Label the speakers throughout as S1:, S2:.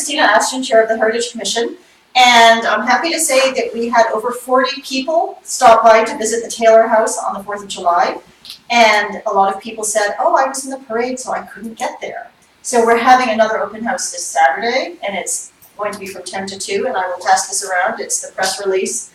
S1: Christina Ashton, Chair of the Heritage Commission, and I'm happy to say that we had over 40 people stop by to visit the Taylor House on the 4th of July, and a lot of people said, oh, I was in the parade, so I couldn't get there. So we're having another open house this Saturday, and it's going to be from 10 to 2, and I will pass this around. It's the press release,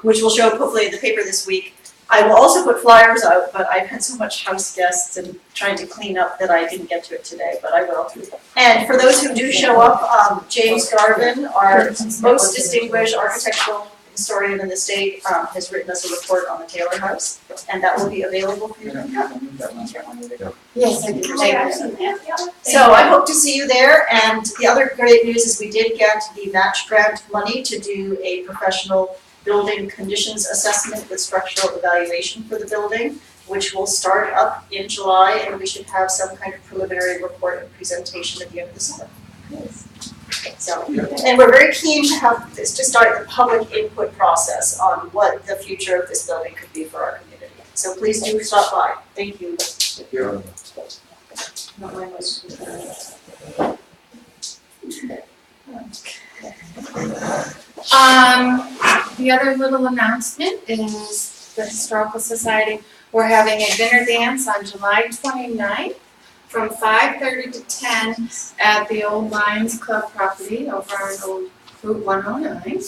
S1: which will show up hopefully in the paper this week. I will also put flyers out, but I've had so much house guests and trying to clean up that I didn't get to it today, but I will. And for those who do show up, James Garvin, our most distinguished architectural historian in the state, has written us a report on the Taylor House, and that will be available for you to look at. Yes, I do. So I hope to see you there, and the other great news is we did get the match grant money to do a professional building conditions assessment with structural evaluation for the building, which will start up in July, and we should have some kind of preliminary report and presentation at the end of the summer. So, and we're very keen to have this to start the public input process on what the future of this building could be for our community. So please do stop by. Thank you.
S2: The other little announcement is the Historical Society. We're having a dinner dance on July 29th from 5:30 to 10 at the old Lions Club property over on old Route 109.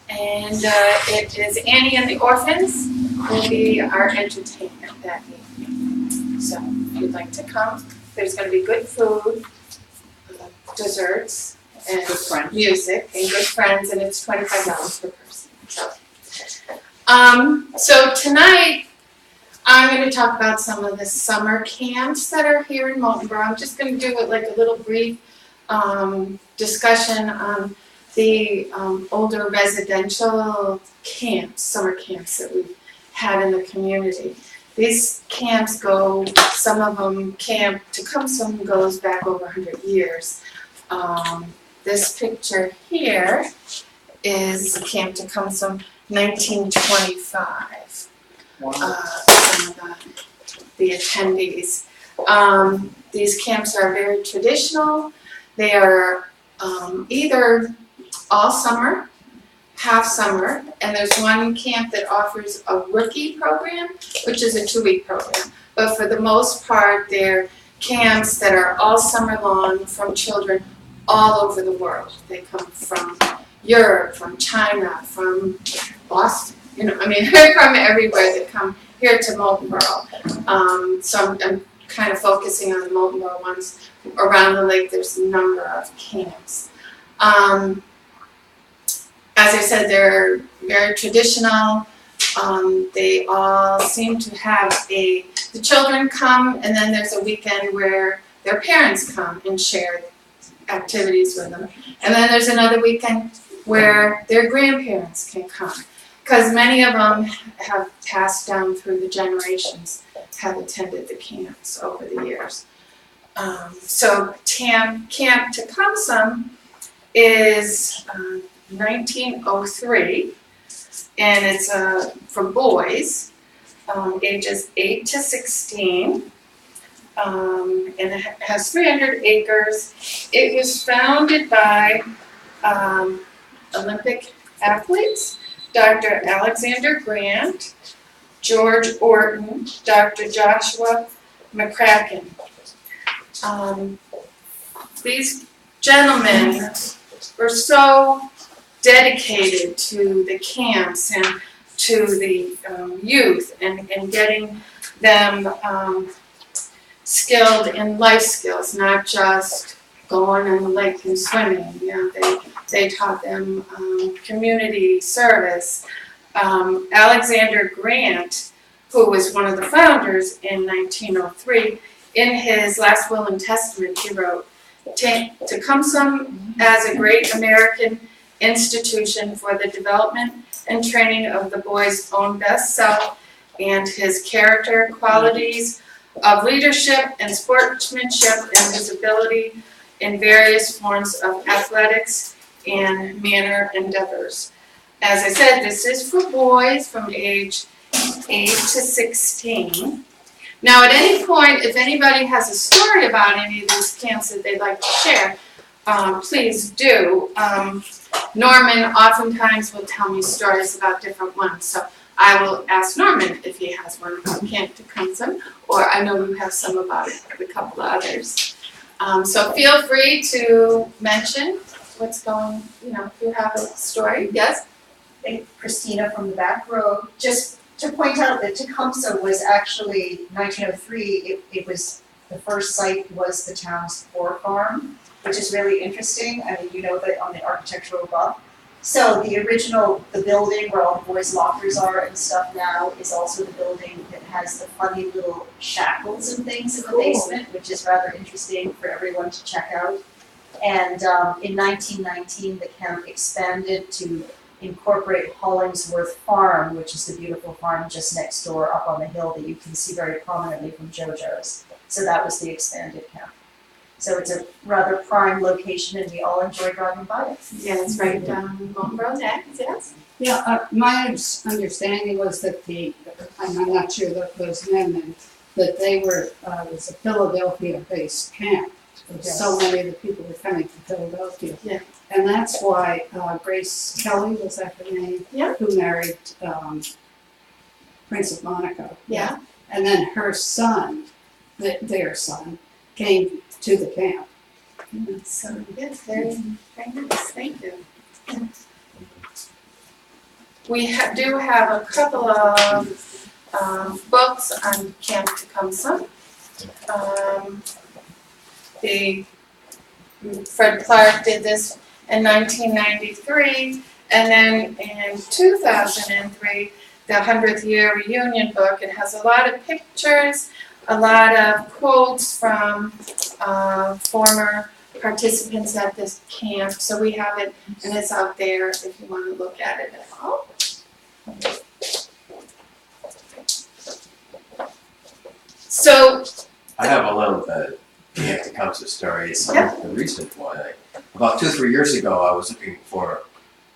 S2: And it is Annie and the Orphans will be our entertainment that evening. So if you'd like to come, there's going to be good food, desserts, and music, and good friends, and it's $25 per person. So tonight, I'm going to talk about some of the summer camps that are here in Moultonborough. I'm just going to do it like a little brief discussion on the older residential camps, summer camps that we've had in the community. These camps go, some of them, Camp Tecumseh goes back over 100 years. This picture here is Camp Tecumseh, 1925. Some of the attendees. These camps are very traditional. They are either all summer, half summer, and there's one camp that offers a rookie program, which is a 2-week program. But for the most part, they're camps that are all summer long from children all over the world. They come from Europe, from China, from Boston, from everywhere. They come here to Moultonborough. So I'm kind of focusing on the Moultonborough ones. Around the lake, there's a number of camps. As I said, they're very traditional. They all seem to have the children come, and then there's a weekend where their parents come and share activities with them. And then there's another weekend where their grandparents can come, because many of them have passed down through the generations, have attended the camps over the years. So Camp Tecumseh is 1903, and it's for boys ages 8 to 16. And it has 300 acres. It was founded by Olympic athletes, Dr. Alexander Grant, George Orton, Dr. Joshua McCracken. These gentlemen were so dedicated to the camps and to the youth and getting them skilled in life skills, not just going in the lake and swimming. They taught them community service. Alexander Grant, who was one of the founders in 1903, in his last will and testament, he wrote, "Tecumseh as a great American institution for the development and training of the boy's own best self and his character, qualities of leadership and sportsmanship and visibility in various forms of athletics and manner endeavors." As I said, this is for boys from age 8 to 16. Now, at any point, if anybody has a story about any of these camps that they'd like to share, please do. Norman oftentimes will tell me stories about different ones, so I will ask Norman if he has one about Camp Atkinson, or I know you have some about a couple of others. So feel free to mention what's going, if you have a story. Yes?
S1: Christina from the back row, just to point out that Tecumseh was actually 1903, it was, the first site was the town's poor farm, which is really interesting. I mean, you know that on the architectural buff. So the original, the building where all the boys' lockers are and stuff now is also the building that has the funny little shackles and things in the basement, which is rather interesting for everyone to check out. And in 1919, the camp expanded to incorporate Hollingsworth Farm, which is the beautiful farm just next door up on the hill that you can see very prominently from JoJo's. So that was the expanded camp. So it's a rather prime location and we all enjoy driving by it.
S2: Yeah, it's right down Moultonborough next, yes?
S3: Yeah, my understanding was that I'm not sure that those men, that they were, it was a Philadelphia-based camp.
S1: Yes.
S3: So many of the people were coming from Philadelphia.
S2: Yeah.
S3: And that's why Grace Kelly, was that her name?
S2: Yeah.
S3: Who married Prince of Monaco.
S2: Yeah.
S3: And then her son, their son, came to the camp.
S2: So, yes, very, very nice, thank you. We do have a couple of books on Camp Tecumseh. Fred Clark did this in 1993, and then in 2003, the 100th year reunion book. It has a lot of pictures, a lot of quotes from former participants at this camp. So we have it, and it's out there if you want to look at it at all. So
S4: I have a little Camp Tecumseh story. It's a recent one. About 2-3 years ago, I was looking for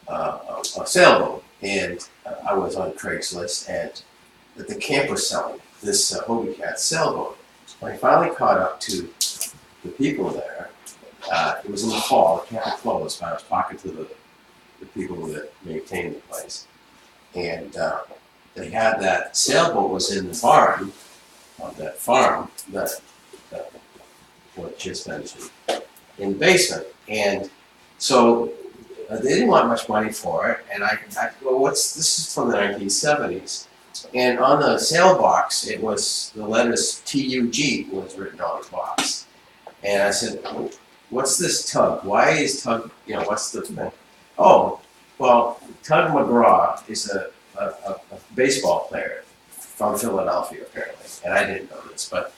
S4: a sailboat, and I was on Craigslist, and the camp was selling this Hobie Cat sailboat. When I finally caught up to the people there, it was in the fall, the camp had closed, but I was talking to the people that maintained the place. And they had that sailboat was in the barn of that farm that what just mentioned, in the basement. And so they didn't want much money for it, and I well, this is from the 1970s. And on the sale box, it was the letters TUG was written on the box. And I said, what's this Tug? Why is Tug, what's the thing? Oh, well, Tug McGraw is a baseball player from Philadelphia, apparently. And I didn't know this, but,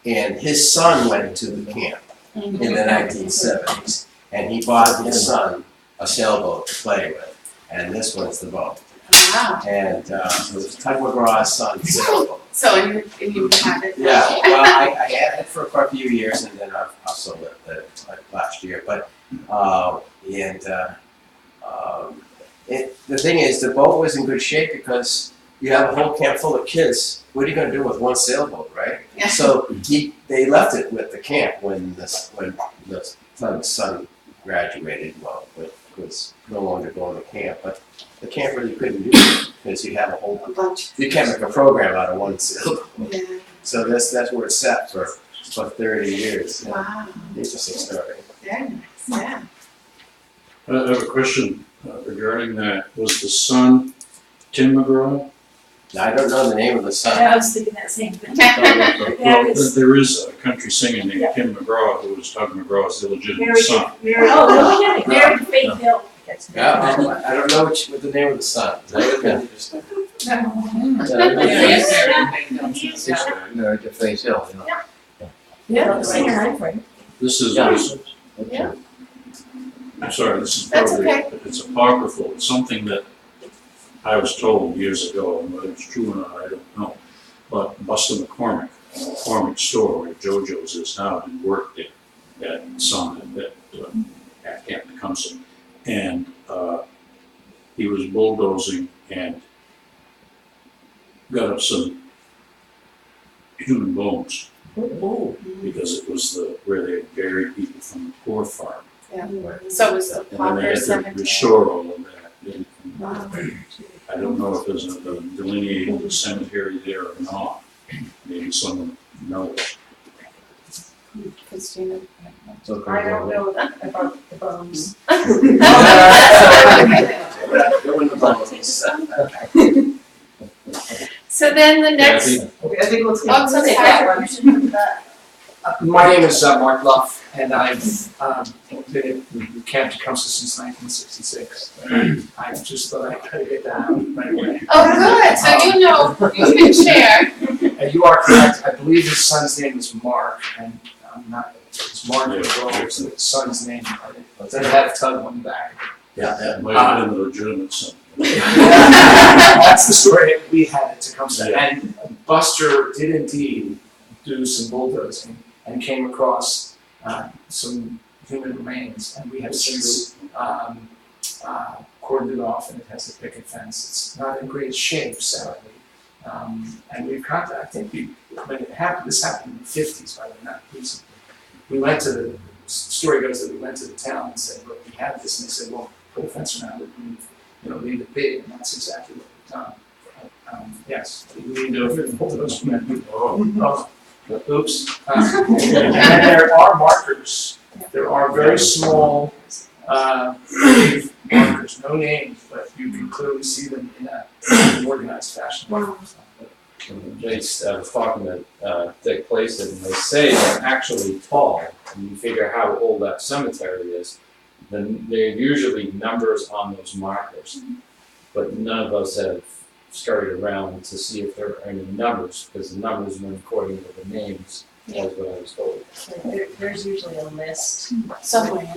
S4: and his son went to the camp in the 1970s. And he bought his son a sailboat to play with. And this was the boat.
S2: wow.
S4: And it was Tug McGraw's son's sailboat.
S2: So and you have it.
S4: Yeah, well, I had it for quite a few years, and then I've sold it last year. But the thing is, the boat was in good shape because you have a whole camp full of kids. What are you going to do with one sailboat, right?
S2: Yeah.
S4: So they left it with the camp when the Tug's son graduated. Well, was no longer going to camp, but the camp really couldn't do it because you have
S2: A bunch.
S4: you can't make a program out of one sailboat.
S2: Yeah.
S4: So that's where it's sat for 30 years. Yeah.
S2: Wow.
S4: Interesting story.
S2: Very nice. Yeah.
S5: I have a question regarding that. Was the son Tim McGraw?
S4: Now, I don't know the name of the son.
S6: I was thinking that same thing.
S5: Well, there is a country singer named Tim McGraw who was Tug McGraw's illegitimate son.
S6: Oh, no kidding, married to Faith Hill.
S4: Yeah, I don't know what the name of the son. That would have been interesting.
S7: No, to face hill,
S6: Yeah, singer.
S5: This is,
S2: Yeah.
S5: I'm sorry, this is
S2: That's
S5: probably,
S2: okay.
S5: it's apocryphal. It's something that I was told years ago, and whether it's true or not, I don't know. But Buster McCormick, McCormick store where JoJo's is now, he worked at some at Camp Tecumseh. And he was bulldozing and got up some human bones
S6: Ooh.
S5: because it was where they had buried people from the poor farm.
S2: So it was the
S5: And then they
S2: Pauper
S5: had to
S2: Cemetery.
S5: restore all of that.
S2: Wow.
S5: I don't know if there's a delineated cemetery there or not. Maybe someone knows.
S2: Christina.
S7: So
S6: I don't know about the bones.
S2: So then the next,
S8: Okay, I think let's
S2: oh, so
S6: Okay,
S2: sorry.
S6: you should move that.
S8: My name is Mark Luff, and I've been at Camp Tecumseh since 1966. I just thought I'd try to get that out right away.
S2: Oh, good, so you know, you can share.
S8: And you are correct, I believe his son's name is Mark, and I'm not, it's Mark as well, it's the son's name. Then it had a tug on the back.
S4: Yeah,
S5: That might have been the legitimate son.
S8: That's the story we had at Tecumseh.
S5: Yeah.
S8: And Buster did indeed do some bulldozing and came across some human remains, and we have since cordoned it off, and it has a picket fence. It's not in great shape, sadly. And we've contacted, I think when it happened, this happened in the 50s, by the way, not recently. We went to the story goes that we went to the town and said, look, we have this, and they said, well, put a fence around it, and leave it be, and that's exactly what we've done. Yes, we need to bulldoze men. Oops. And there are markers. There are very small markers, no names, but you can clearly see them in an organized fashion.
S2: Wow.
S9: They was talking to Dick Place, and they say they're actually tall, and you figure how old that cemetery is, then there are usually numbers on those markers. But none of us have scurried around to see if there are any numbers, because the numbers went according to the names, is what I was told.
S6: There's usually a list,
S2: Somewhere.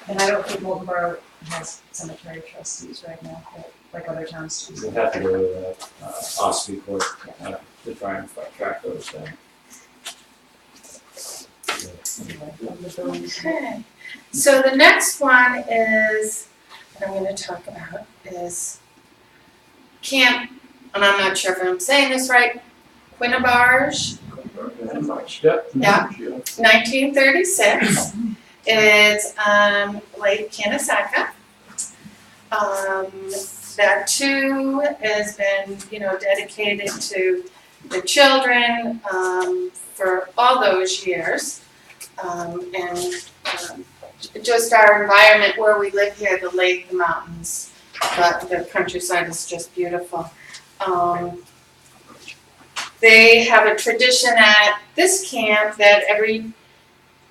S6: and I don't think Moultonborough has cemetery trustees right now, like other towns do.
S9: We'll have to go to OSFI court to try and track those down.
S2: Okay, so the next one is, that I'm gonna talk about is Camp, and I'm not sure if I'm saying this right, Moultonborough,
S9: Yep.
S2: Yeah. 1936. It's on Lake Canassaca. That too has been, dedicated to the children for all those years. Just our environment where we live here, the lake, the mountains, but the countryside is just beautiful. They have a tradition at this camp that every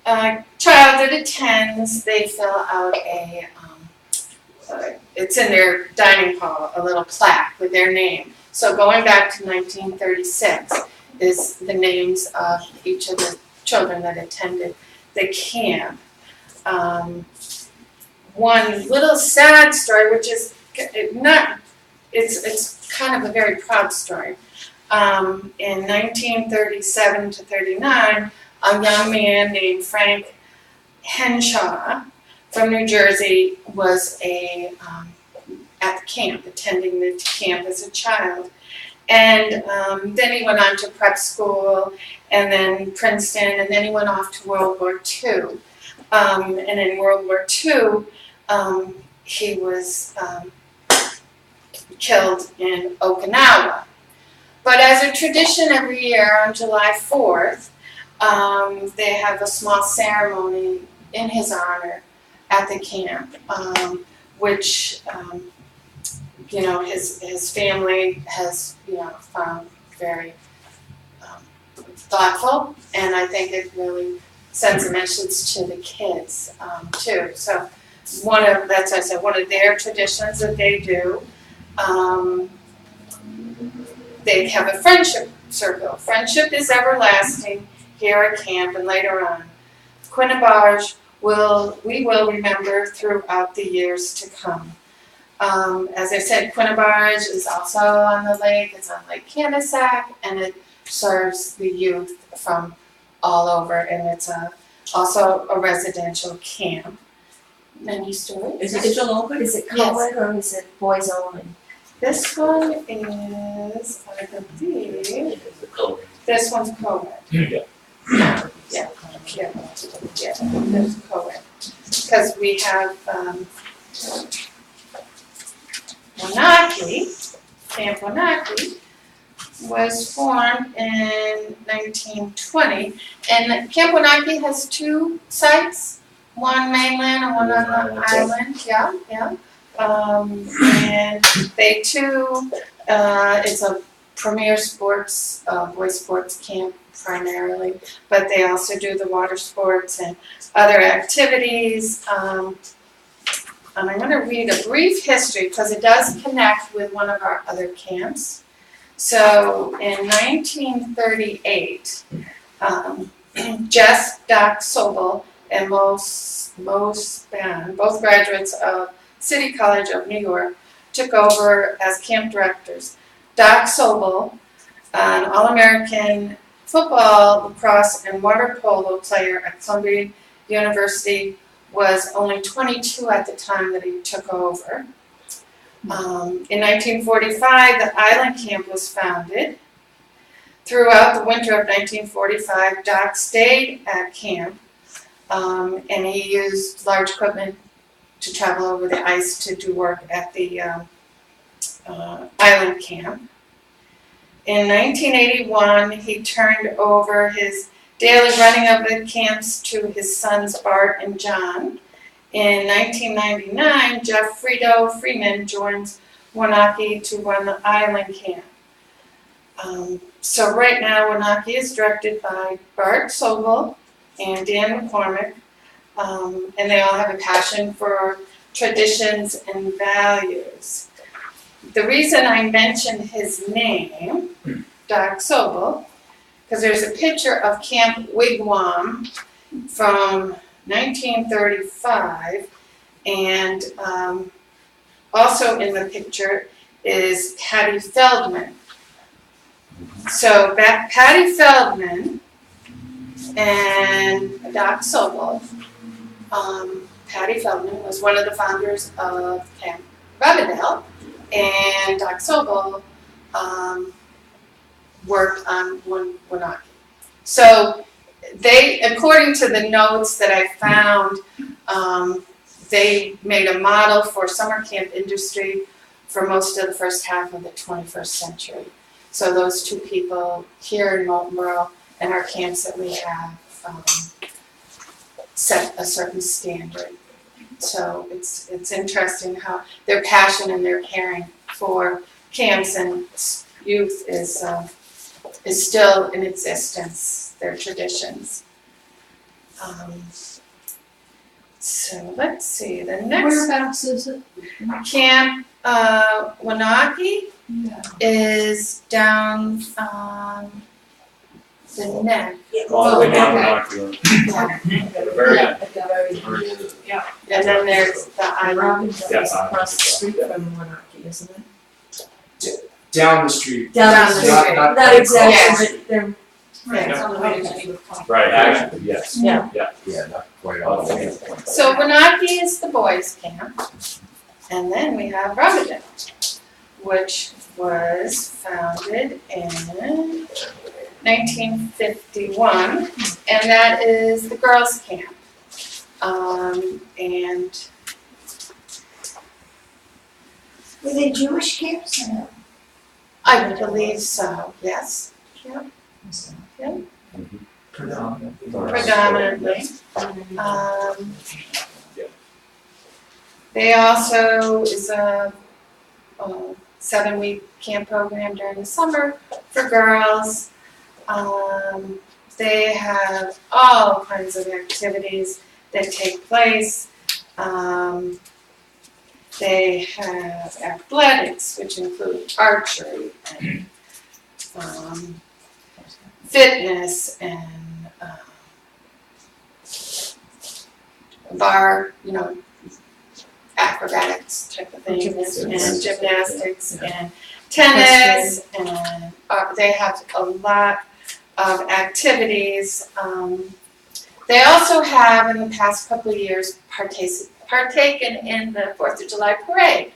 S2: child that attends, they fill out it's in their dining hall, a little plaque with their name. So going back to 1936 is the names of each of the children that attended the camp. One little sad story, which is it's kind of a very proud story. In 1937 to 39, a young man named Frank Henshaw from New Jersey was at the camp, attending the camp as a child. And then he went on to prep school, and then Princeton, and then he went off to World War II. And in World War II, he was killed in Okinawa. But as a tradition every year on July 4th, they have a small ceremony in his honor at the camp, which his family has found very thoughtful, and I think it really sends a message to the kids too. So one of their traditions that they do. They have a friendship circle. Friendship is everlasting here at camp and later on. Moultonborough we will remember throughout the years to come. As I said, Moultonborough is also on the lake. It's on Lake Canassac, and it serves the youth from all over, and it's also a residential camp. Any stories?
S6: Is it co-ed or is it boys only?
S2: This one is, I believe, This one's co-ed.
S5: Yeah.
S2: Yeah, there's co-ed. Because we have, Camp Wanaki was formed in 1920. And Camp Wanaki has two sites, one mainland and one on the island, yeah. And they too, it's a premier sports, boys sports camp primarily, but they also do the water sports and other activities. I'm going to read a brief history because it does connect with one of our other camps. So in 1938, Jess, Doc Sobel, and Mo Span, both graduates of City College of New York, took over as camp directors. Doc Sobel, an All-American football, lacrosse, and water polo player at Columbia University, was only 22 at the time that he took over. In 1945, the island camp was founded. Throughout the winter of 1945, Doc stayed at camp, and he used large equipment to travel over the ice to do work at the island camp. In 1981, he turned over his daily running of the camps to his sons Art and John. In 1999, Jeff Freeman joins Wanaki to run the island camp. So right now, Wanaki is directed by Bart Sobel and Dan McCormick, and they all have a passion for traditions and values. The reason I mentioned his name, Doc Sobel, because there's a picture of Camp Wigwam from 1935, and also in the picture is Patty Feldman. So Patty Feldman and Doc Sobel, Patty Feldman was one of the founders of Camp Rubbendale, and Doc Sobel worked on Wanaki. So they, according to the notes that I found, they made a model for summer camp industry for most of the first half of the 21st century. So those two people here in Moultonborough and our camps that we have set a certain standard. So it's interesting how their passion and their caring for camps and youth is still in existence, their traditions. So let's see, the next
S3: Whereabouts is it?
S2: Camp Wanaki is down the neck.
S5: All the way down to Rockville.
S2: Yeah.
S5: Very end.
S2: And then there's the island.
S6: Robinson
S5: Yeah,
S6: is across the street
S5: yeah.
S6: from Wanaki, isn't it?
S8: Down the street.
S2: Down the street.
S8: Not
S6: Not exactly,
S2: Yes.
S6: but they're,
S2: Right.
S6: it's on the way to Geneva.
S5: Right, actually, yes.
S6: Yeah.
S4: Yeah, not quite all the way.
S2: So Wanaki is the boys' camp. And then we have Rubbendale, which was founded in 1951, and that is the girls' camp. And
S10: Were they Jewish camps or no?
S2: I believe so, yes. Predominantly. They also is a 7-week camp program during the summer for girls. They have all kinds of activities that take place. They have athletics, which include archery and fitness and bar, acrobatics type of things, and gymnastics and tennis, and they have a lot of activities. They also have, in the past couple of years, partaken in the 4th of July parade.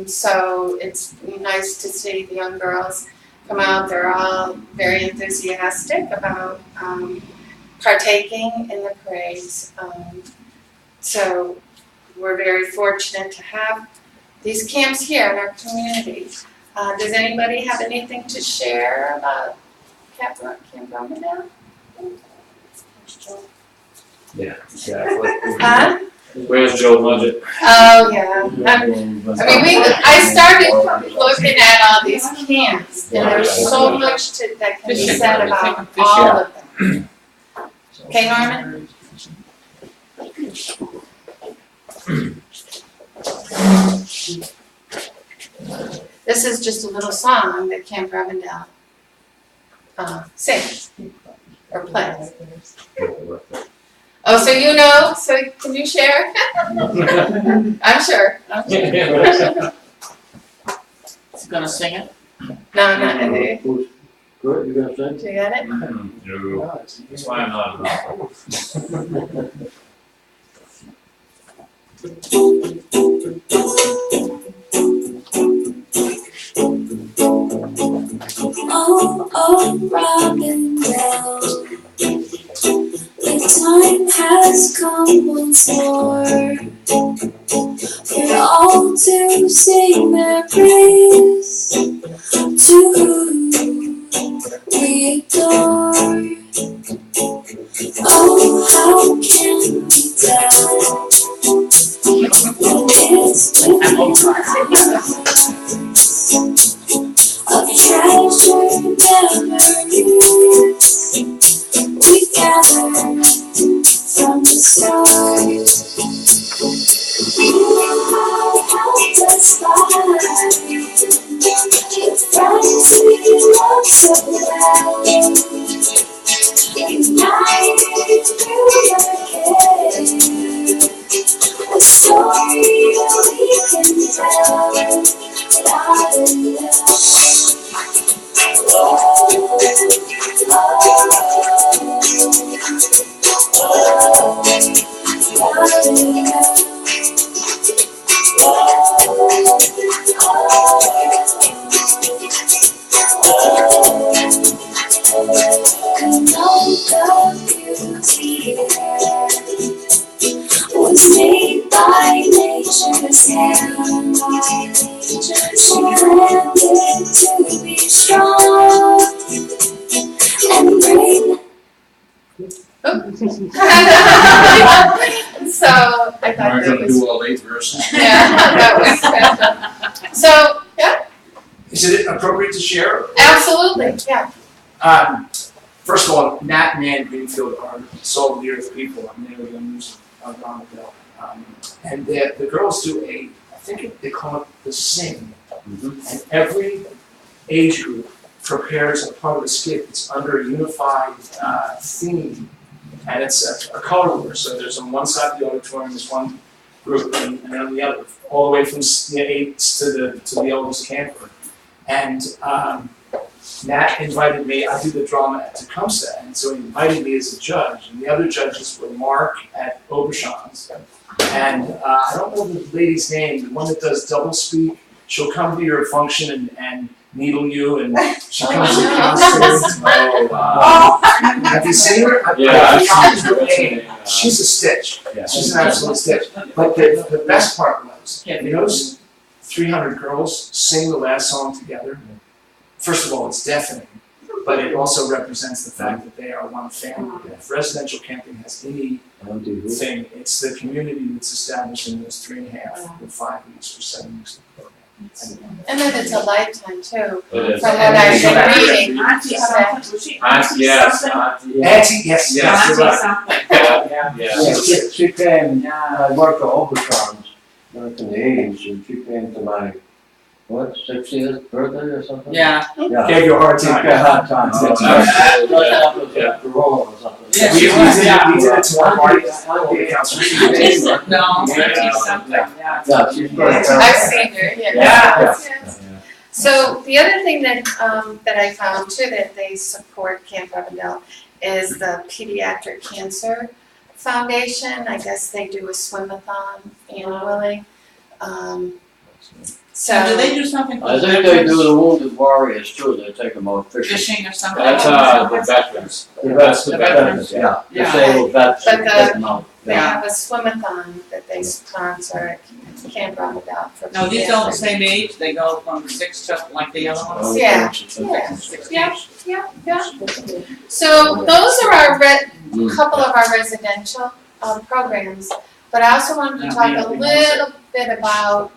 S2: So it's nice to see the young girls come out. They're all very enthusiastic about partaking in the parades. So we're very fortunate to have these camps here in our community. Does anybody have anything to share about Camp Romandale?
S9: Yeah, exactly.
S2: Huh?
S9: Where's Joe Budget?
S2: Oh, yeah. I started looking at all these camps, and there's so much that can be said about all of them. Okay, Norman? This is just a little song that Camp Romandale sings or plays. Oh, so you know? So can you share? I'm sure.
S7: Is he gonna sing it?
S2: No, not do
S7: Good, you gonna sing?
S2: you get it?
S5: No, that's why I'm not.
S11: Oh, oh, Robindale, the time has come once more for all to sing their praise to whom we adore. Oh, how can we tell when it's within us of treasured memories we gathered from the stars. You have helped us find the friends we love so well, united through the cave, a story we can tell without a was made by nature's hand. She planned it to be strong and bring.
S2: So I thought
S5: Am I
S2: that
S5: gonna
S2: was.
S5: do all 8 verses?
S2: Yeah, that was. So, yeah,
S8: Is it appropriate to share?
S2: absolutely, yeah.
S8: First of all, Nat and Ann Greenfield are soul of the earth people. I'm never going to use Romandale. And the girls do I think they call it the sing. And every age group prepares a part of the skit that's under a unified theme. And it's a color war. So there's on one side of the auditorium, there's one group, and on the other, all the way from the 8s to the eldest camper. And Nat invited me, I do the drama at Tecumseh, and so he invited me as a judge, and the other judges were Mark at Aubuchon's, and I don't know the lady's name, the one that does double speak. She'll come to your function and needle you, and she comes to concerts. Have you seen her?
S9: Yeah,
S8: She's a stitch.
S9: Yeah.
S8: She's an absolute stitch. But the best part was, those 300 girls sing the last song together. First of all, it's deafening, but it also represents the fact that they are one family. If residential camping has anything, it's the community that's established in those 3.5 or 5 weeks or 7 weeks of the program.
S2: And then it's a lifetime too,
S9: It is.
S2: from what I've been reading.
S6: Auntie something, was she
S9: Auntie, yes,
S6: something?
S9: auntie.
S8: Auntie, yes,
S9: Yes,
S8: you're
S6: Auntie
S8: right.
S6: something.
S9: Yeah.
S7: She came, I worked at Aubuchon's back in the 80s, and she came to my, 60th birthday or something?
S6: Yeah.
S7: Yeah.
S8: Gave you a hard
S7: She
S8: time.
S7: gave a hard time.
S9: Oh,
S7: Yeah. Parole or something.
S6: Yeah,
S8: We
S6: she
S8: did
S6: was, yeah.
S8: it to our parties. The council.
S6: No, auntie something, yeah.
S7: Yeah, she's very
S2: I've seen her, yeah.
S8: Yeah.
S2: Yes. So the other thing that I found too, that they support Camp Romandale, is the Pediatric Cancer Foundation. I guess they do a swim-a-thon annually. So.
S12: Do they do something for
S7: I think they do the wounded warriors too, they take them out fishing.
S12: fishing or something?
S9: That's, the veterans.
S7: That's
S9: the veterans,
S7: Yeah,
S12: Yeah.
S7: disabled vets,
S2: But
S7: they
S2: the-
S7: take them out.
S2: They have a swim-a-thon that they sponsor at Camp Roundabout for.
S12: No, these all the same age, they go from 6 to like the yellow ones?
S2: Yeah. Yeah. So those are our couple of our residential programs, but I also wanted to talk a little bit about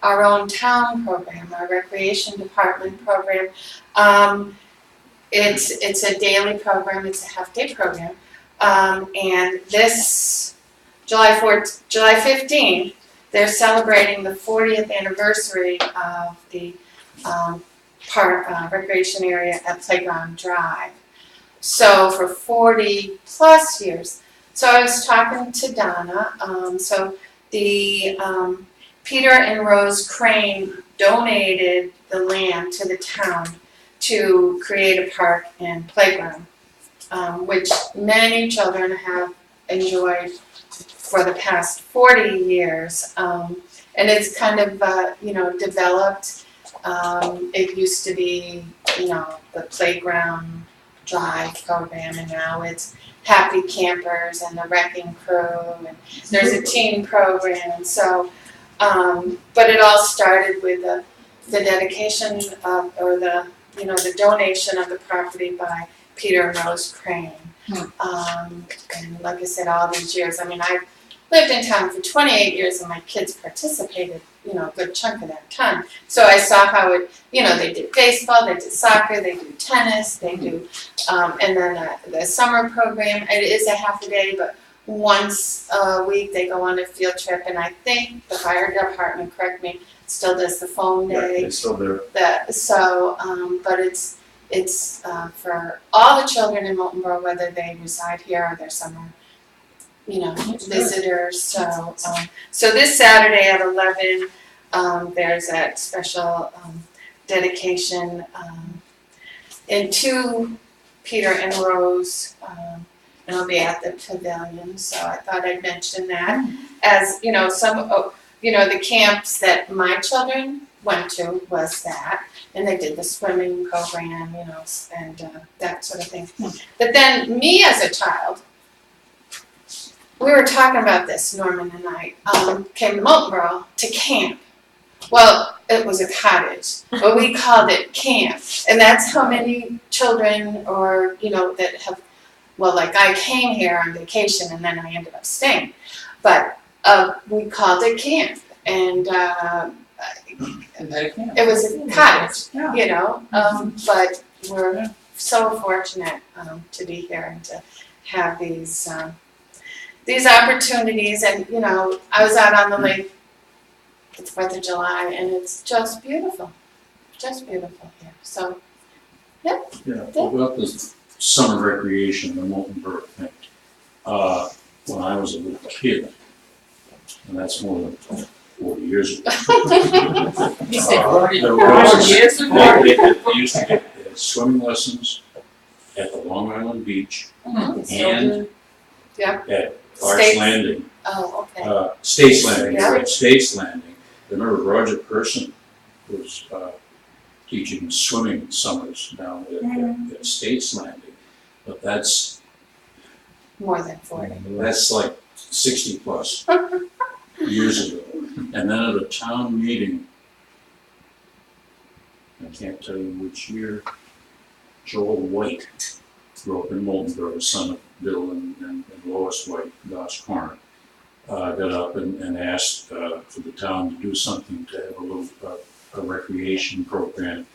S2: our own town program, our recreation department program. It's a daily program, it's a half-day program, and this July 15th, they're celebrating the 40th anniversary of the recreation area at Playground Drive. So for 40 plus years. So I was talking to Donna, so the Peter and Rose Crane donated the land to the town to create a park and playground, which many children have enjoyed for the past 40 years. And it's kind of, developed. It used to be, the playground drive program, and now it's Happy Campers and the Wrecking Crew, and there's a teen program. So, but it all started with the dedication of, or the donation of the property by Peter and Rose Crane. And like I said, all these years, I mean, I've lived in town for 28 years and my kids participated, a good chunk of that time. So I saw how it, they did baseball, they did soccer, they do tennis, they do, and then the summer program, it is a half a day, but once a week they go on a field trip, and I think the fire department, correct me, still does the foam day.
S5: They still do.
S2: But it's for all the children in Moultonborough, whether they reside here or they're summer, visitors. So this Saturday at 11, there's that special dedication into Peter and Rose, and I'll be at the pavilion. So I thought I'd mention that as some the camps that my children went to was that, and they did the swimming program, and that sort of thing. But then me as a child, we were talking about this, Norman and I, came to Moultonborough to camp. Well, it was a cottage, but we called it camp, and that's how many children, or that have, like I came here on vacation and then I ended up staying, but we called it camp, and it was a cottage, but we're so fortunate to be here and to have these opportunities. And I was out on the lake, it's 4th of July, and it's just beautiful here. So, yep.
S5: Yeah, about the summer recreation, the Moultonborough thing. When I was a little kid, and that's more than 40 years ago.
S12: You said 40
S5: years
S12: ago?
S5: They used to get swimming lessons at the Long Island Beach and at Clark's Landing.
S2: Oh, okay.
S5: States Landing,
S2: Yeah.
S5: right, States Landing. Remember Roger Person was teaching swimming summers down at States Landing, but that's
S2: More than 40.
S5: That's like 60 plus years ago. And then at a town meeting, I can't tell you which year, Joel White grew up in Moultonborough, son of Bill and Lois White, Goss Corner, got up and asked for the town to do something to have a little a recreation program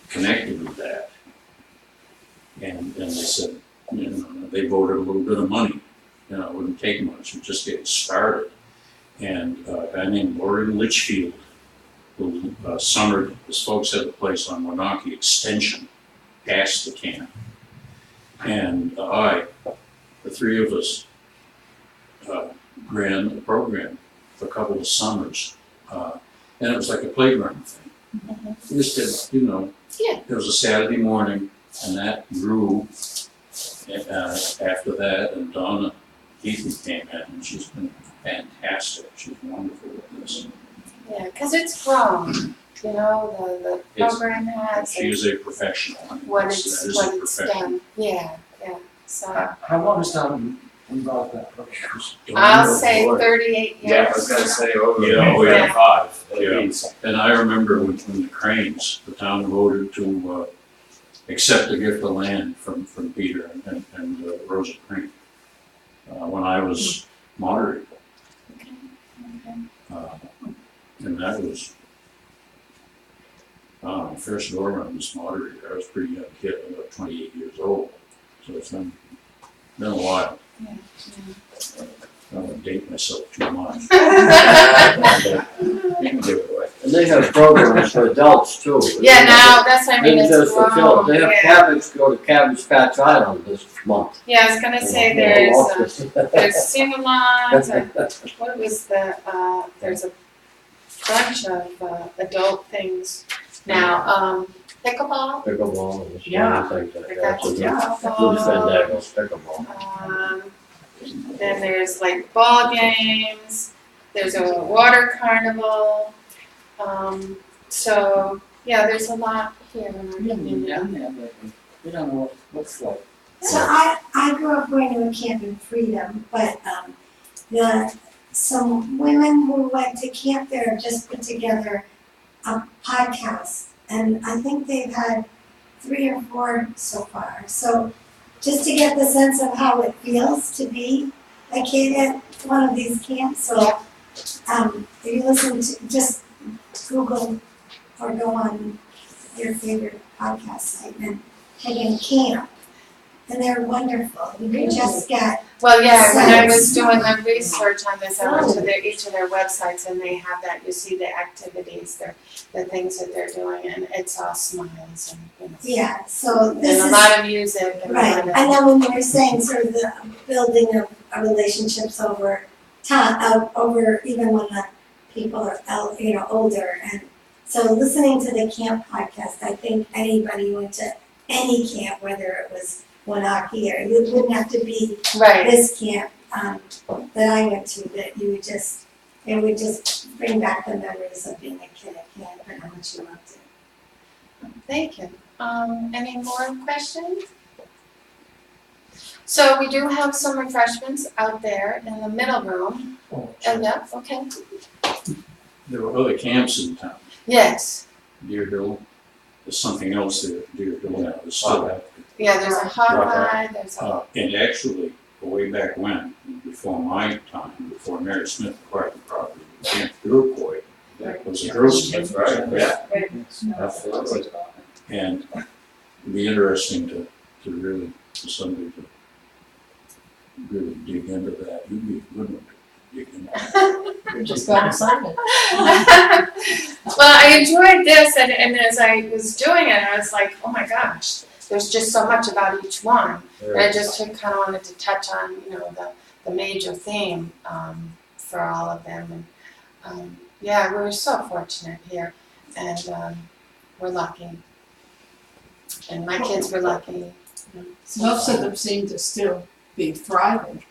S5: connected with that. And they said, they voted a little bit of money. It wouldn't take much, we'd just get started. And a guy named Laurie Litchfield, who summered, his folks had a place on Wanaki Extension, past the camp. And the three of us, ran a program for a couple of summers. And it was like a playground thing. We just did, it was a Saturday morning, and that grew after that, and Donna Keithy came in, and she's been fantastic. She's wonderful with this.
S2: Yeah, because it's grown, you know, the program has.
S5: She is a professional. I mean,
S2: What
S5: that
S2: it's,
S5: is
S2: what
S5: a
S2: it's
S5: professional.
S2: done, yeah, so.
S8: How long has Don involved in that program?
S2: I'll say
S9: Lord.
S2: 38 years.
S9: Yeah, I was gonna say over
S5: Yeah, we
S2: had
S9: 5 at
S5: Yeah.
S9: least.
S5: And I remember when the Cranes, the town voted to accept the gift of land from Peter and Rosa Crane, when I was moderator. And that was, first door run was moderator. I was a pretty young kid, about 28 years old. So it's been a while.
S2: Yeah,
S5: I don't want to date myself too much.
S9: You can give it away.
S7: And they have programs for adults too.
S2: Yeah, now, that's what I mean,
S7: They
S2: it's
S7: just fulfill,
S2: grown,
S7: they have
S2: yeah.
S7: cabins go to Cabbage Patch Island this month.
S2: Yeah, I was gonna say there's sing-alongs, and what was there's a bunch of adult things now, pickleball.
S7: Pickleball and so
S6: Yeah.
S7: many things like
S2: They
S7: that.
S2: got
S7: So
S2: the
S7: Good
S2: pickleball.
S7: Fandango's pickleball.
S2: Then there's like ball games, there's a water carnival, so, yeah, there's a lot here in our
S12: We haven't been
S2: community.
S12: down there lately. We don't know what it looks like.
S10: So I grew up going to a camp in Freedom, but some women who went to camp there just put together a podcast, and I think they've had 3 or 4 so far. So just to get the sense of how it feels to be a kid at one of these camps. So if you listen to, just Google or go on your favorite podcast site and type in camp. And they're wonderful. You can just get.
S2: Well, yeah, when I was
S10: sense.
S2: doing the research on this, I went to each of their websites and they have that, you see the activities, the things that they're doing, and it's all smiles and, you know.
S10: Yeah, so this
S2: And a
S10: is.
S2: lot of music and a
S10: Right,
S2: lot of.
S10: and then when you were saying sort of the building of relationships over time, over even when the people are older, and so listening to the camp podcast, I think anybody who went to any camp, whether it was Wanaki or, it wouldn't have to be
S2: Right,
S10: this camp that I went to, that you would just, it would just bring back the memories of being a kid at camp and how much you loved it.
S2: thank you. Any more questions? So we do have some refreshments out there in the middle room, and yeah, okay,
S5: There were other camps in town.
S2: yes,
S5: Deer Hill. There's something else there at Deer Hill now. There's still,
S2: yeah, there's a Hawkeye, there's a,
S5: and actually, way back when, before my time, before Mary Smith acquired the property, Camp Iroquois, that was a girls' camp.
S9: That's right, yeah.
S6: Right.
S9: Absolutely.
S5: And it'd be interesting to really, for somebody to really dig into that. You'd be a good one to dig into.
S6: We just got assignment.
S2: well, I enjoyed this, and as I was doing it, I was like, oh my gosh, there's just so much about each one. And I just kind of wanted to touch on, you know, the major theme for all of them. And yeah, we're so fortunate here, and we're lucky. And my kids were lucky. You know, so.
S3: Most of them seem to still be thriving.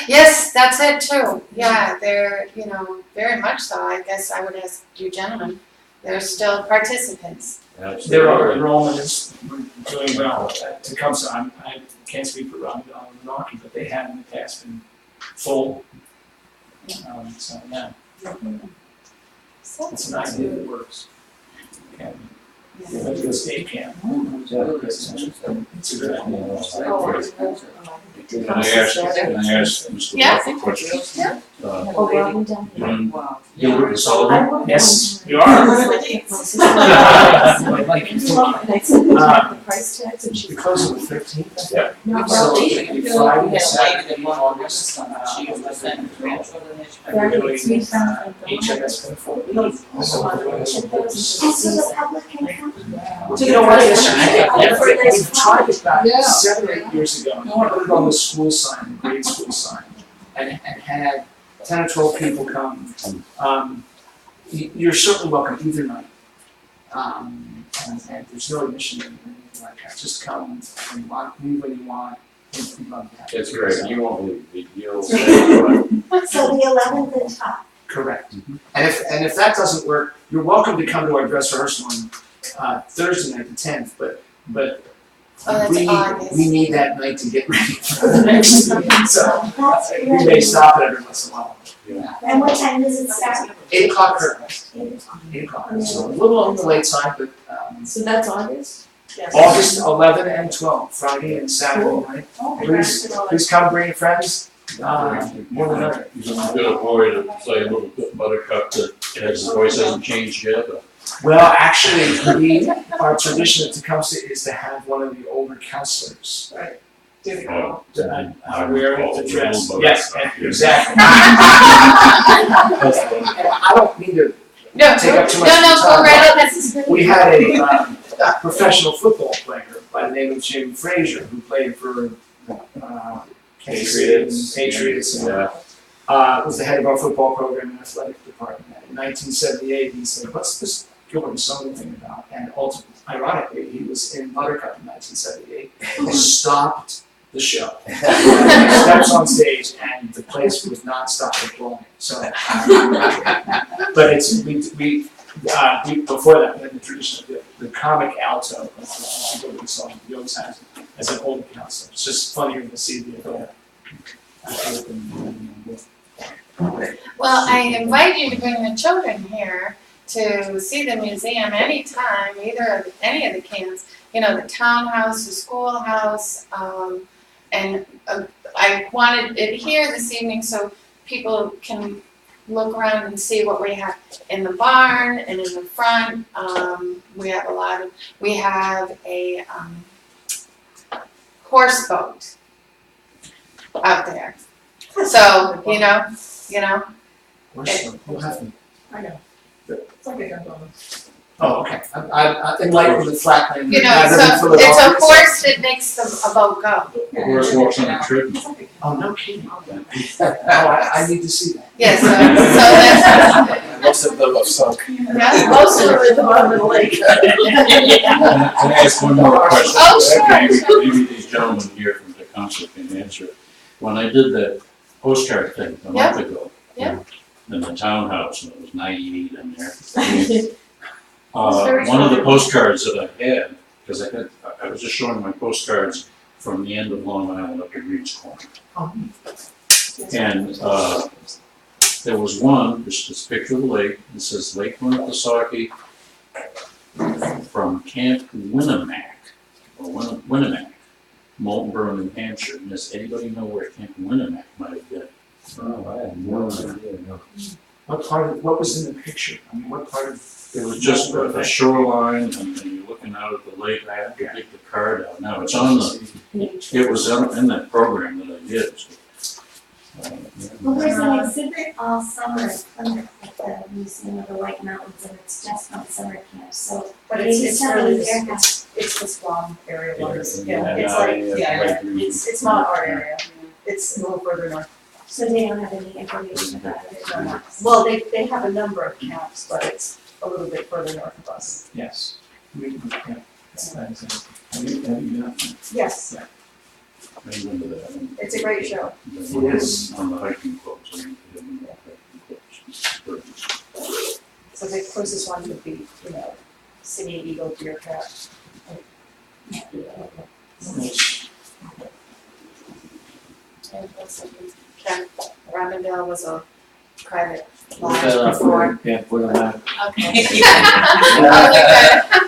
S2: Yes, that's it too. Yeah, they're, you know, very much so. I guess I would ask you gentlemen, they're still participants.
S8: There are enrollment is doing well at Tecumseh. I can't speak for Ron and Rocky, but they have in the past been full. So yeah,
S2: So,
S8: it's an idea that works. Yeah.
S2: yeah.
S8: Went to a state camp. It's a good idea.
S5: Can I ask Mr.
S2: Yeah.
S5: Ruff a question?
S2: Yeah.
S6: Oh, well, we done.
S12: Wow.
S5: Gilbert and Sullivan?
S8: Yes, you are. Like you
S6: And I said, the price tags and she.
S8: We close on the 13th. Yeah.
S12: Not
S8: So
S12: really.
S8: Friday,
S12: We had
S8: Saturday,
S12: waited a month.
S8: August,
S12: She was listening to grandchildren.
S8: and we're doing HMS for the 4 weeks. So we're doing some
S10: And so the public can come.
S8: You know what, we tried it back
S3: Yeah.
S8: 7 or 8 years ago, no one put it on the school sign, the grade school sign, and had 10 or 12 people come. You're certainly welcome either night. And there's no admission or anything like that, just come and leave when you want, we'd love that.
S9: It's great, you won't believe it, you'll say, what?
S10: So the 11th and 12th.
S8: Correct. And if that doesn't work, you're welcome to come to our dress rehearsal on Thursday night, the 10th, but
S2: Oh, that's August.
S8: we need that night to get ready for the next meeting, so
S10: That's
S8: we may
S10: great.
S8: stop it every once in a while.
S10: And what time does it start?
S8: 8 o'clock curtains,
S10: 8 o'clock.
S8: 8 o'clock, so a little on the late side, but
S6: So that's August?
S1: Yes.
S8: August 11 and 12, Friday and Saturday night. Please come, bring your friends, more than ever.
S5: He's a good boy to play a little bit Buttercup that his voice hasn't changed yet.
S8: Well, actually, our tradition at Tecumseh is to have one of the older counselors.
S5: Oh,
S8: Wearing the dress.
S5: Little
S8: Yes,
S5: Buttercup.
S8: exactly.
S5: That's funny.
S8: And I don't mean to
S2: No,
S8: take up too much
S2: no,
S8: of
S2: no,
S8: your
S2: go
S8: time,
S2: right
S8: but
S2: ahead.
S8: we had a professional football player by the name of Jim Frazier who played for Patriots and was the head of our football program and athletic department. In 1978, he said, "What's this Gilbert Sullivan thing about?" And ultimately, ironically, he was in Buttercup in 1978. He stopped the show. He steps on stage, and the place would not stop applauding. So, but it's we before that we had the tradition of the comic alto. Gilbert Sullivan, he always has it as an old counselor. It's just funnier to see the.
S2: Well, I invite you to bring the children here to see the museum anytime, any of the camps. You know, the townhouse, the schoolhouse, and I wanted it here this evening so people can look around and see what we have in the barn and in the front. We have a horse boat out there. So, you know.
S8: We'll have to.
S6: I know. It's like a gondola.
S8: Oh, okay. I enlightened the flatland.
S2: You know, so it's a horse that makes a boat go.
S5: The horse walks on a treadmill.
S8: Oh, no kidding. I need to see that.
S2: Yes, so that's.
S4: Most of them have sunk.
S2: Yeah,
S6: Most of them are at the bottom of the lake.
S5: Can I ask one more question?
S2: Oh, sure.
S5: Maybe these gentlemen here from the council can answer it. When I did that postcard thing a month ago.
S2: Yeah.
S5: In the townhouse, and it was 98 in there. One of the postcards that I had, because I was just showing my postcards from the end of Long Island up to Reed's Corner. And there was one, just this picture of the lake, it says Lake Winnipesaukee from Camp Winnemac, or Winnemac, Moultonborough, New Hampshire. And does anybody know where Camp Winnemac might have been?
S7: Oh, I have no idea, no.
S8: What was in the picture? I mean, what part of?
S5: It was just a shoreline, and you're looking out at the lake. I have to dig the card out. Now, it's on it was in that program that I did.
S10: Well, there's an exhibit all summer at Plymouth at the Museum of the White Mountains, and it's just on summer camp, so.
S6: But
S10: maybe
S6: it's
S10: somebody
S6: really,
S10: there has-
S6: it's the Squam area ones.
S5: Yeah,
S6: It's like,
S5: yeah,
S6: it's not our area. It's a little further north.
S10: So they don't have any information about it.
S6: Well, they have a number of camps, but it's a little bit further north of us.
S8: Yes. Yeah. Have you done?
S6: Yes,
S5: I remember that.
S6: it's a great show.
S8: It is.
S5: On the hiking clubs. I think they have more hiking clubs.
S6: So the closest one would be, City Eagle, Deer Cat.
S2: And what's it, Camp Arundel was a private lodge before.
S7: Yeah, put them out.
S2: Okay.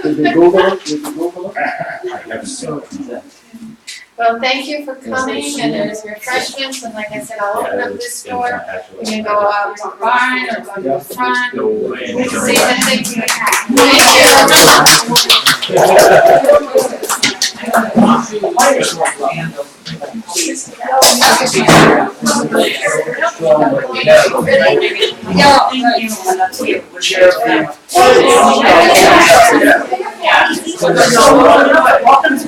S7: Did you Google it? Did you Google it?
S5: I haven't seen it.
S2: Well, thank you for coming, and there's refreshments, and like I said, I'll open up this door. You can go out to the barn or go to the front. See the things we have.
S8: Welcome to